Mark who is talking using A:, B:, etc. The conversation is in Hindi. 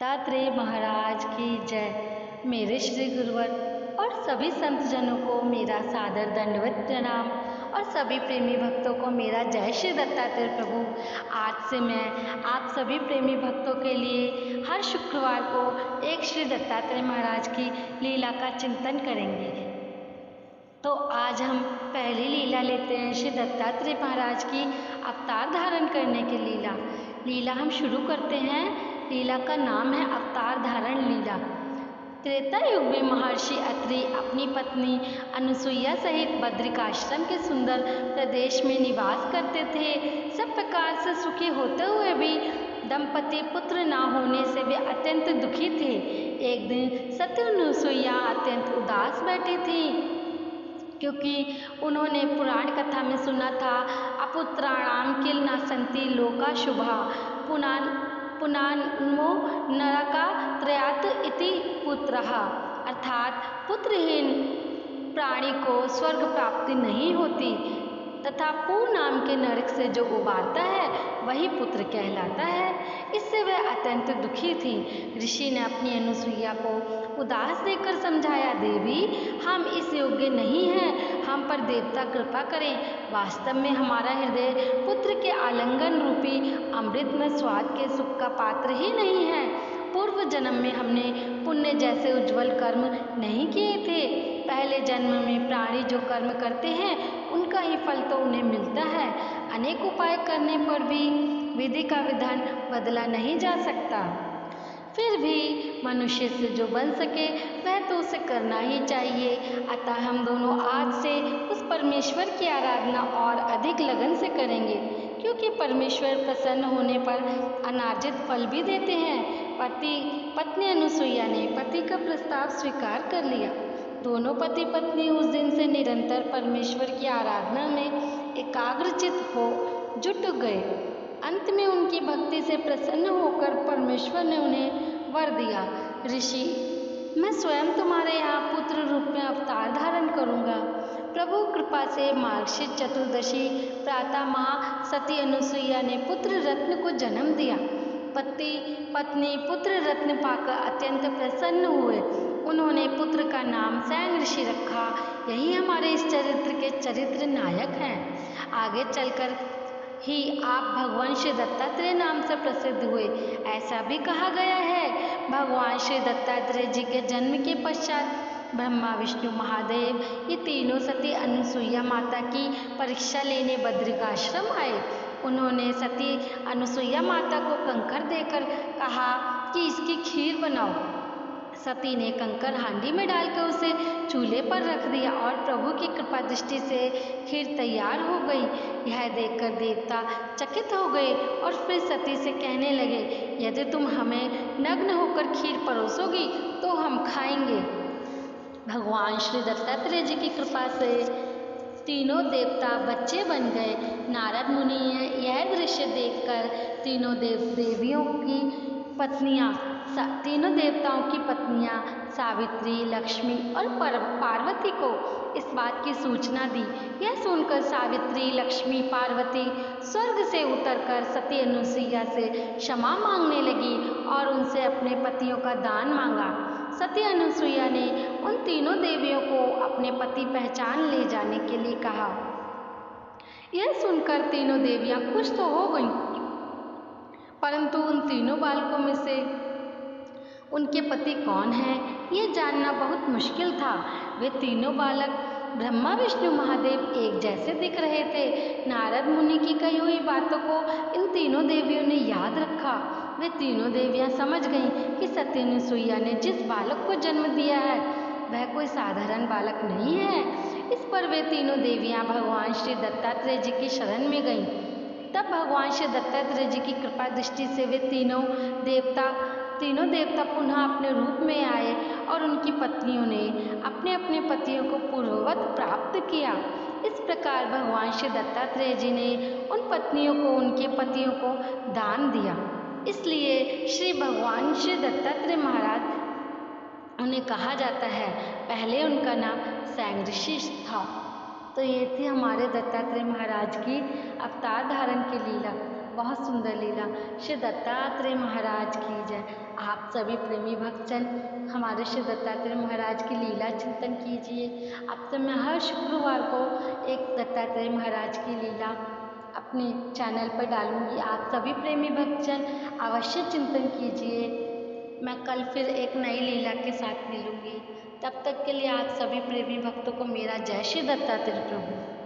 A: दत्तात्रेय महाराज की जय। मेरे श्री गुरुवर और सभी संत जनों को मेरा सादर दंडवत प्रणाम और सभी प्रेमी भक्तों को मेरा जय श्री दत्तात्रेय प्रभु। आज से मैं आप सभी प्रेमी भक्तों के लिए हर शुक्रवार को एक श्री दत्तात्रेय महाराज की लीला का चिंतन करेंगे। तो आज हम पहली लीला लेते हैं श्री दत्तात्रेय महाराज की अवतार धारण करने की लीला हम शुरू करते हैं। लीला का नाम है अवतार धारण लीला। त्रेता युग में महर्षि अत्रि अपनी पत्नी अनुसुईया सहित बद्रिकाश्रम के सुंदर प्रदेश में निवास करते थे। सब प्रकार से सुखी होते हुए भी दंपति पुत्र न होने से वे अत्यंत दुखी थे। एक दिन सती अनुसुईया अत्यंत उदास बैठी थी, क्योंकि उन्होंने पुराण कथा में सुना था, अपुत्राणाम किल न संति लोका शुभा पुनान्मो नरका त्रयात इति पुत्रः, अर्थात पुत्रहीन प्राणी को स्वर्ग प्राप्ति नहीं होती तथा पू नाम के नरक से जो उबारता है वही पुत्र कहलाता है। इससे वह अत्यंत दुखी थी। ऋषि ने अपनी अनुसुईया को उदास देखकर समझाया, देवी हम इस योग्य नहीं हैं, हम पर देवता कृपा करें। वास्तव में हमारा हृदय पुत्र के आलिंगन रूपी अमृत में स्वाद के सुख का पात्र ही नहीं है। पूर्व जन्म में हमने पुण्य जैसे उज्जवल कर्म नहीं किए थे। पहले जन्म में प्राणी जो कर्म करते हैं उनका ही फल तो उन्हें मिलता है। अनेक उपाय करने पर भी विधि का विधान बदला नहीं जा सकता। फिर भी मनुष्य से जो बन सके वह तो उसे करना ही चाहिए। अतः हम दोनों आज से उस परमेश्वर की आराधना और अधिक लगन से करेंगे, क्योंकि परमेश्वर प्रसन्न होने पर अनार्जित फल भी देते हैं। पत्नी अनुसुईया ने पति का प्रस्ताव स्वीकार कर लिया। दोनों पति पत्नी उस दिन से निरंतर परमेश्वर की आराधना में एकाग्रचित हो जुट गए। अंत में उनकी भक्ति से प्रसन्न होकर परमेश्वर ने उन्हें वर दिया, ऋषि मैं स्वयं तुम्हारे यहाँ पुत्र रूप में अवतार धारण करूँगा। प्रभु कृपा से मार्गशीर्ष चतुर्दशी प्रातः माँ सती अनुसुईया ने पुत्र रत्न को जन्म दिया। पति पत्नी पुत्र रत्न पाकर अत्यंत प्रसन्न हुए। उन्होंने पुत्र का नाम सैंग ऋषि रखा। यही हमारे इस चरित्र के चरित्र नायक हैं। आगे चलकर ही आप भगवान श्री दत्तात्रेय नाम से प्रसिद्ध हुए। ऐसा भी कहा गया है, भगवान श्री दत्तात्रेय जी के जन्म के पश्चात ब्रह्मा विष्णु महादेव ये तीनों सती अनुसुईया माता की परीक्षा लेने बद्रिकाश्रम आए। उन्होंने सती अनुसुईया माता को कंकर देकर कहा कि इसकी खीर बनाओ। सती ने कंकर हांडी में डालकर उसे चूल्हे पर रख दिया और प्रभु की कृपा दृष्टि से खीर तैयार हो गई। यह देखकर देवता चकित हो गए और फिर सती से कहने लगे, यदि तुम हमें नग्न होकर खीर परोसोगी तो हम खाएंगे। भगवान श्री दत्तात्रेय जी की कृपा से तीनों देवता बच्चे बन गए। नारद मुनि यह दृश्य देखकर तीनों देवताओं की पत्नियां सावित्री, लक्ष्मी और पार्वती को इस बात की सूचना दी। यह सुनकर सावित्री, लक्ष्मी, पार्वती स्वर्ग से उतरकर सती अनुसुईया से क्षमा मांगने लगी और उनसे अपने पतियों का दान मांगा। सती अनुसुईया ने उन तीनों देवियों को अपने पति पहचान ले जाने के लिए कहा। यह सुनकर तीनों देवियां खुश तो हो गईं, परंतु उन तीनों बालकों में से उनके पति कौन हैं यह जानना बहुत मुश्किल था। वे तीनों बालक ब्रह्मा विष्णु महादेव एक जैसे दिख रहे थे। नारद मुनि की कही हुई बातों को इन तीनों देवियों ने याद रखा। वे तीनों देवियां समझ गईं कि सती अनुसुईया ने जिस बालक को जन्म दिया है वह कोई साधारण बालक नहीं है। इस पर वे तीनों देवियां भगवान श्री दत्तात्रेय जी की शरण में गईं। तब भगवान श्री दत्तात्रेय जी की कृपा दृष्टि से वे तीनों देवता पुनः अपने रूप में आए और उनकी पत्नियों ने अपने अपने पतियों को पूर्ववत प्राप्त किया। इस प्रकार भगवान श्री दत्तात्रेय जी ने उन पत्नियों को उनके पतियों को दान दिया। इसलिए श्री भगवान श्री दत्तात्रेय महाराज उन्हें कहा जाता है। पहले उनका नाम सैंग ऋषि था। तो ये थी हमारे दत्तात्रेय महाराज की अवतार धारण की लीला। बहुत सुंदर लीला। श्री दत्तात्रेय महाराज की जय। आप सभी प्रेमी भक्तजन हमारे श्री दत्तात्रेय महाराज की लीला चिंतन कीजिए। अब से मैं हर शुक्रवार को एक दत्तात्रेय महाराज की लीला अपने चैनल पर डालूंगी। आप सभी प्रेमी भक्तजन अवश्य चिंतन कीजिए। मैं कल फिर एक नई लीला के साथ मिलूंगी। तब तक के लिए आप सभी प्रेमी भक्तों को मेरा जय श्री दत्तात्रेय प्रभु।